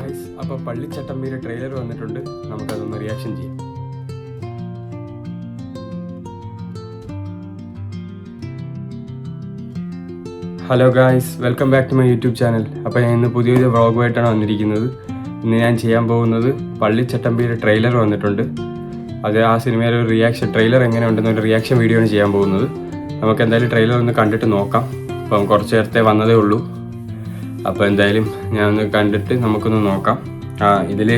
Guys, അപ്പോൾ പള്ളിച്ചട്ടമ്പിയുടെ trailer വന്നിട്ടുണ്ട്. നമുക്കതൊന്ന് റിയാക്ഷൻ ചെയ്യാം. Hello guys, welcome back to my YouTube channel. അപ്പോൾ ഞാൻ ഇന്ന് പുതിയൊരു വ്ളോഗുമായിട്ടാണ് വന്നിരിക്കുന്നത്. ഇന്ന് ഞാൻ ചെയ്യാൻ പോകുന്നത് പള്ളിച്ചട്ടമ്പിയുടെ ട്രെയിലർ വന്നിട്ടുണ്ട്. അത് ആ സിനിമയിലെ ഒരു റിയാക്ഷൻ ട്രെയിലർ എങ്ങനെ ഉണ്ടെന്നൊരു റിയാക്ഷൻ വീഡിയോ ആണ് ചെയ്യാൻ പോകുന്നത്. നമുക്ക് എന്തായാലും ട്രെയിലർ ഒന്ന് കണ്ടിട്ട് നോക്കാം. അപ്പം കുറച്ച് നേരത്തെ വന്നതേ ഉള്ളൂ. അപ്പോൾ എന്തായാലും ഞാൻ ഒന്ന് കണ്ടിട്ട് നമുക്കൊന്ന് നോക്കാം. ഇതിൽ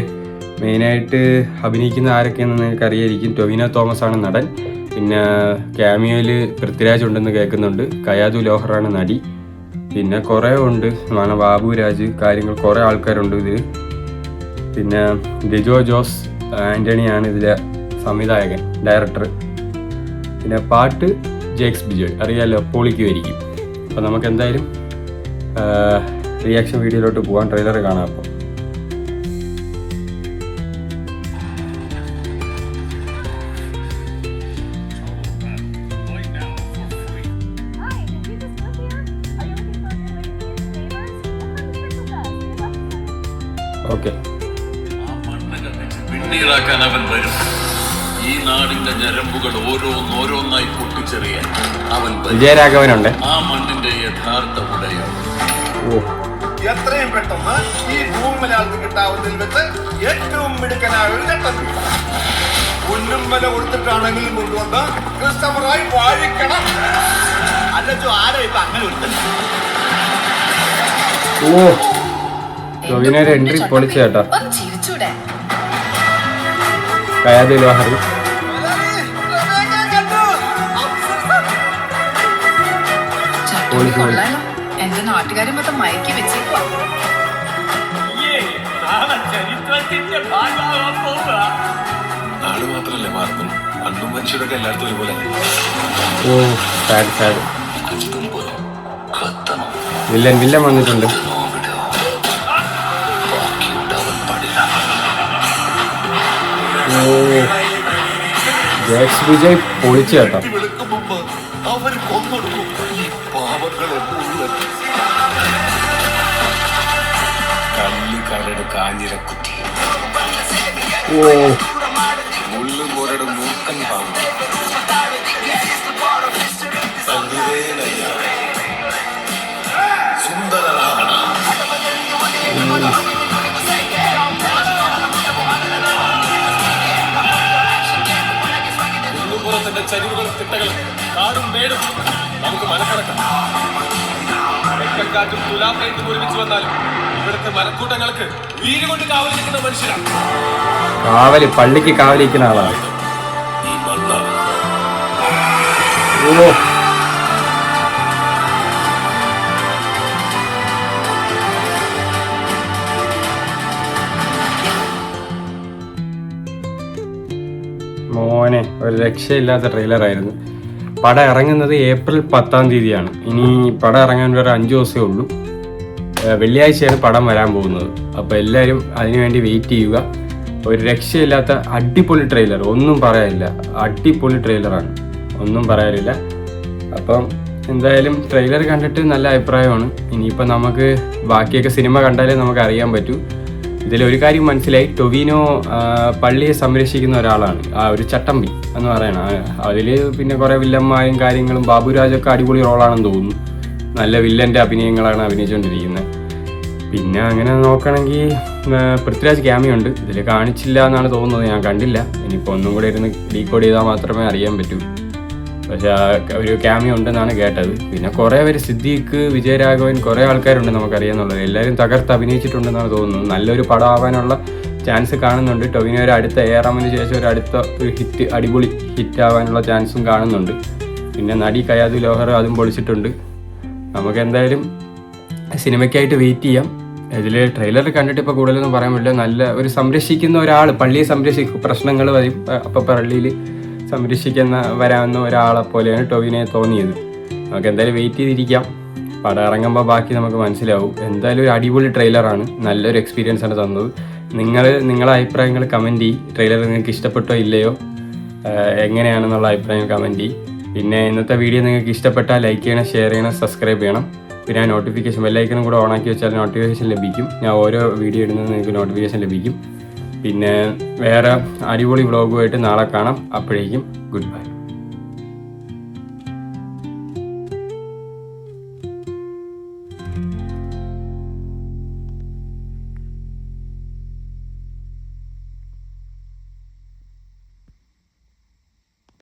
മെയിനായിട്ട് അഭിനയിക്കുന്ന ആരൊക്കെയാണെന്ന് നിങ്ങൾക്ക് അറിയായിരിക്കും. ടൊവിനോ തോമസ് ആണ് നടൻ. പിന്നെ ക്യാമിയോയിൽ പൃഥ്വിരാജ് ഉണ്ടെന്ന് കേൾക്കുന്നുണ്ട്. കയാതു ലോഹറാണ് നടി. പിന്നെ കുറേ ഉണ്ട്, ബാബുരാജ് കാര്യങ്ങൾ കുറേ ആൾക്കാരുണ്ട് ഇതിൽ. പിന്നെ ഡിജോ ജോസ് ആൻ്റണിയാണ് ഇതിലെ സംവിധായകൻ, ഡയറക്ടർ. പിന്നെ പാട്ട് ജേക്സ് ബിജോയ്, അറിയാമല്ലോ, പൊളിക്കുമായിരിക്കും. അപ്പോൾ നമുക്ക് എന്തായാലും റിയാക്ഷൻ വീഡിയോയിലോട്ട് പോകാൻ. ട്രെയിലർ കാണാം. അപ്പോൾ ഓക്കെ. പിന്നീടാക്കാൻ അവൻ വരും. ഈ നാടിന്റെ ഞരമ്പുകൾ ഓരോന്നോരോന്നായി പൊട്ടിച്ചെറിയാൻ അവൻ വിജയരാഘവനുണ്ട്. ആ മണ്ണിന്റെ യഥാർത്ഥ ഉടയോ എത്രയും പെട്ടെന്ന് ഈ ഭൂമിലാൾക്ക് കിട്ടാവുന്നതിൽ വെച്ച് ഏറ്റവും മിടുക്കനായ ഒരു ചട്ടമ്പി പുല്ലും വില കൊടുത്തിട്ടാണെങ്കിലും കൊണ്ടുകൊണ്ട് ക്രിസ്തമറായി വാഴിക്കണം. അല്ലച്ചോ, ആരാ ഇപ്പൊ അങ്ങനെ കൊടുത്തത്? ടൊവിനോയുടെ എൻട്രി പൊളിച്ചു കേട്ടോ. കയാതു ലോഹർ എന്റെ നാട്ടുകാരെ മൊത്തം മയക്കി വെച്ചേക്കുവാ. നാട് മാത്രല്ലേ മാറുന്നു, അന്നും മനുഷ്യരൊക്കെ എല്ലായിടത്തും ഒരുപോലെ. വില്ലൻ വന്നിട്ടുണ്ട്. ജേക്സ് വിജയ് പൊളിച്ചു കേട്ടോ. അവർ കൊന്നൊടുക്കും ഈ പാവങ്ങളെ മുഴുവൻ. കല്ലുകാരുടെ കാഞ്ഞിരക്കുത്തി, മുള്ളുകോരയുടെ മൂക്കൻ പാമ്പ്, സുന്ദര രാവണ, കുന്നുപുറത്തിന്റെ ചരിവുകളും തിട്ടകളും കാടും മേടും നമുക്ക് മനക്കടക്കാം. വെക്കക്കാറ്റും തുലാപ്പയറ്റും ഒരുമിച്ച് വന്നാലും ഇവിടുത്തെ മരക്കൂട്ടങ്ങൾക്ക് വീര് കൊണ്ട് കാവലിരിക്കുന്ന മനുഷ്യരാണ്. പള്ളിക്ക് കാവലിരിക്കുന്ന ആളാണ്. ഈ മണ്ണാണ്. മോനെ, ഒരു രക്ഷയില്ലാത്ത ട്രെയിലറായിരുന്നു. പടം ഇറങ്ങുന്നത് ഏപ്രിൽ 10-ാം തീയതിയാണ്. ഇനി പടം ഇറങ്ങാൻ വേറെ 5 ദിവസമേ ഉള്ളൂ. വെള്ളിയാഴ്ചയാണ് പടം വരാൻ പോകുന്നത്. അപ്പോൾ എല്ലാവരും അതിനുവേണ്ടി വെയിറ്റ് ചെയ്യുക. ഒരു രക്ഷയില്ലാത്ത അടിപൊളി ട്രെയിലർ, ഒന്നും പറയാനില്ല. അടിപൊളി ട്രെയിലറാണ്, ഒന്നും പറയാനില്ല. അപ്പം എന്തായാലും ട്രെയിലർ കണ്ടിട്ട് നല്ല അഭിപ്രായമാണ്. ഇനിയിപ്പോൾ നമുക്ക് ബാക്കിയൊക്കെ സിനിമ കണ്ടാലേ നമുക്ക് അറിയാൻ പറ്റൂ. ഇതിലൊരു കാര്യം മനസ്സിലായി, ടൊവിനോ പള്ളിയെ സംരക്ഷിക്കുന്ന ഒരാളാണ്. ഒരു ചട്ടമ്പി എന്ന് പറയണം. അതിൽ പിന്നെ കുറേ വില്ലന്മാരും കാര്യങ്ങളും, ബാബുരാജൊക്കെ അടിപൊളി റോളാണെന്ന് തോന്നുന്നു. നല്ല വില്ലൻ്റെ അഭിനയങ്ങളാണ് അഭിനയിച്ചുകൊണ്ടിരിക്കുന്നത്. പിന്നെ അങ്ങനെ നോക്കണമെങ്കിൽ പൃഥ്വിരാജ് ക്യാമിയുണ്ട്. ഇതിൽ കാണിച്ചില്ല എന്നാണ് തോന്നുന്നത്, ഞാൻ കണ്ടില്ല. ഇനിയിപ്പോൾ ഒന്നും കൂടെ ഇരുന്ന് ഡീകോഡ് ചെയ്താൽ മാത്രമേ അറിയാൻ പറ്റൂ. പക്ഷേ ഒരു ക്യാമിയോ ഉണ്ടെന്നാണ് കേട്ടത്. പിന്നെ കുറേ പേര്, സിദ്ദീഖ്, വിജയരാഘവൻ, കുറേ ആൾക്കാരുണ്ട് നമുക്കറിയാമെന്നുള്ളത്. എല്ലാവരും തകർത്ത് അഭിനയിച്ചിട്ടുണ്ടെന്നാണ് തോന്നുന്നത്. നല്ലൊരു പടം ആവാനുള്ള ചാൻസ് കാണുന്നുണ്ട്. ടൊവിനോ ഒരു അടുത്ത ഏറാമിന് ശേഷം ഒരു അടുത്ത ഒരു ഹിറ്റ്, അടിപൊളി ഹിറ്റ് ആവാനുള്ള ചാൻസും കാണുന്നുണ്ട്. പിന്നെ നടി കയാതു ലോഹർ, അതും പൊളിച്ചിട്ടുണ്ട്. നമുക്ക് എന്തായാലും സിനിമയ്ക്കായിട്ട് വെയിറ്റ് ചെയ്യാം. ഇതിൽ ട്രെയിലർ കണ്ടിട്ട് ഇപ്പോൾ കൂടുതലൊന്നും പറയാൻ പറ്റില്ല. നല്ല ഒരു സംരക്ഷിക്കുന്ന ഒരാൾ, പള്ളിയെ സംരക്ഷിക്കും, പ്രശ്നങ്ങൾ വരും അപ്പോൾ പള്ളിയിൽ സംരക്ഷിക്കുന്ന വരാവുന്ന ഒരാളെ പോലെയാണ് ടൊവിനോയെ തോന്നിയത്. നമുക്ക് എന്തായാലും വെയിറ്റ് ചെയ്തിരിക്കാം. പടം ഇറങ്ങുമ്പോൾ ബാക്കി നമുക്ക് മനസ്സിലാവും. എന്തായാലും ഒരു അടിപൊളി ട്രെയിലറാണ്, നല്ലൊരു എക്സ്പീരിയൻസ് ആണ് തന്നത്. നിങ്ങളെ അഭിപ്രായങ്ങൾ കമൻറ്റ് ചെയ്യും. ട്രെയിലർ നിങ്ങൾക്ക് ഇഷ്ടപ്പെട്ടോ ഇല്ലയോ, എങ്ങനെയാണെന്നുള്ള അഭിപ്രായം കമൻറ്റ് ചെയ്യും. പിന്നെ ഇന്നത്തെ വീഡിയോ നിങ്ങൾക്ക് ഇഷ്ടപ്പെട്ടാൽ ലൈക്ക് ചെയ്യണം, ഷെയർ ചെയ്യണം, സബ്സ്ക്രൈബ് ചെയ്യണം. പിന്നെ ആ നോട്ടിഫിക്കേഷൻ ബെല്ലൈക്കനും കൂടെ ഓണാക്കി വെച്ചാൽ നോട്ടിഫിക്കേഷൻ ലഭിക്കും. ഞാൻ ഓരോ വീഡിയോ ഇടുന്നത് നിങ്ങൾക്ക് നോട്ടിഫിക്കേഷൻ ലഭിക്കും. പിന്നെ വേറെ അടിപൊളി വ്ളോഗുമായിട്ട് നാളെ കാണാം. അപ്പോഴേക്കും ഗുഡ് ബൈ.